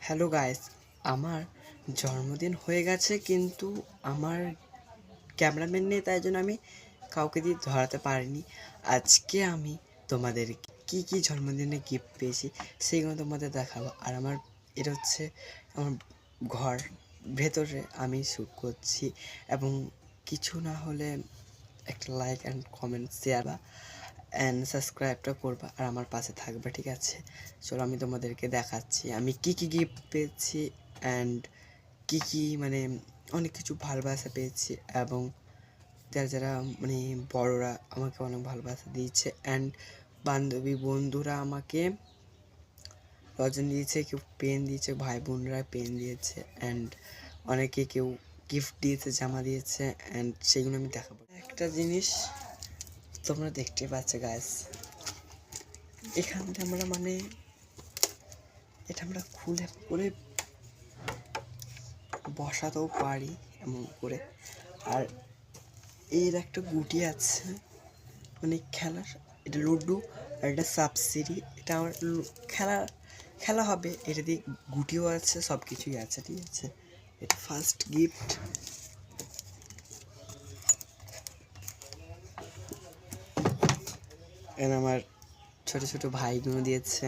Hello guys, আমার জন্মদিন হয়ে গেছে কিন্তু আমার ক্যামেরাম্যান নেই, তাই জন্য আমি কাউকে দিয়ে ধরাতে পারিনি। আজকে আমি তোমাদের কি কি জন্মদিনে গিফট পেয়েছি সেইগুলো তোমাদের দেখাবো। আর এটা হচ্ছে আমার ঘর, ভেতরে আমি শ্যুট করছি। এবং কিছু না হলে একটা like and comment share and সাবস্ক্রাইবটা করবা আর আমার পাশে থাকবে, ঠিক আছে? চলো আমি তোমাদেরকে দেখাচ্ছি আমি কি কি গিফট পেয়েছি অ্যান্ড কি মানে অনেক কিছু ভালোবাসা পেয়েছি। এবং যারা যারা মানে বড়রা আমাকে অনেক ভালোবাসা দিয়েছে অ্যান্ড বান্ধবী বন্ধুরা আমাকে রজন দিয়েছে, কেউ পেন দিয়েছে, ভাই বোনরা পেন দিয়েছে অ্যান্ড অনেকে কেউ গিফট দিয়েছে, জামা দিয়েছে অ্যান্ড সেগুলো আমি দেখাবো। একটা জিনিস তোমরা দেখতে পাচ্ছ গাইস, এখানটা আমরা মানে এটা আমরা খুলে করে বসাতেও পারি এমন করে। আর এর একটা গুটি আছে মানে খেলার, এটা লুডো আর এটা সাবসিডি, এটা আমার খেলা হবে। এটা দিয়ে গুটিও আছে, সব কিছুই আছে, ঠিক আছে? এটা ফার্স্ট গিফট। এখানে আমার ছোট ছোট ভাইগুলো দিয়েছে,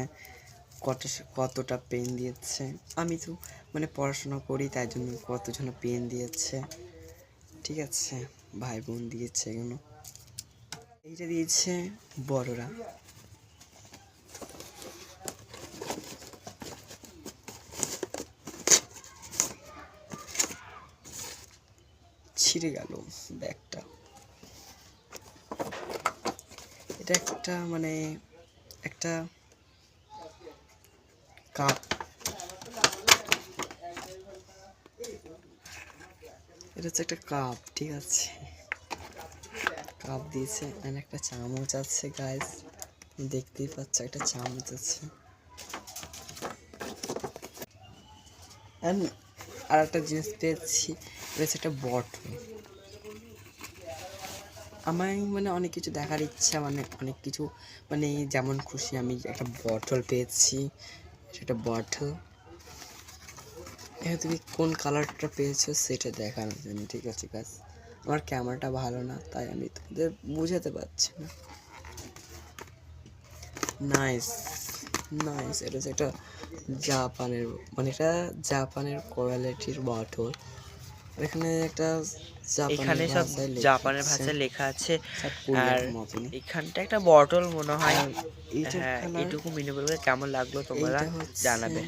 কতটা পেন দিয়েছে। আমি তো মানে পড়াশোনা করি, তাই জন্য কতজন পেন দিয়েছে, ঠিক আছে? ভাই বোন দিয়েছে এগুলো। এইটা দিয়েছে বড়রা। ছিঁড়ে গেল ব্যাগটা। এটা একটা মানে একটা কাপ, এটা হচ্ছে একটা কাপ, ঠিক আছে? কাপ দিয়েছে আর একটা চামচ আছে গাইস, দেখতেই পাচ্ছ একটা চামচ আছে। আর একটা জিনিস পেয়েছি, এটা হচ্ছে একটা বটল। আমার মানে অনেক কিছু দেখার ইচ্ছা, মানে অনেক কিছু মানে যেমন খুশি। আমি একটা বটল পেয়েছি, সেটা বটল। এখানে তুমি কোন কালারটা পেয়েছো সেটা দেখানোর জন্য, ঠিক আছে গাইস? আমার ক্যামেরাটা ভালো না, তাই আমি তোমাদের বোঝাতে পারছি না। নাইস নাইস, এটা হচ্ছে একটা জাপানের, মানে এটা জাপানের কোয়ালিটির বটল। এখানে একটা এখানে সব জাপানের ভাষায় লেখা আছে। আর এখানটা একটা বটল মনে হয়। হ্যাঁ, এটুকু মিনি বলবে কেমন লাগলো তোমরা জানাবে।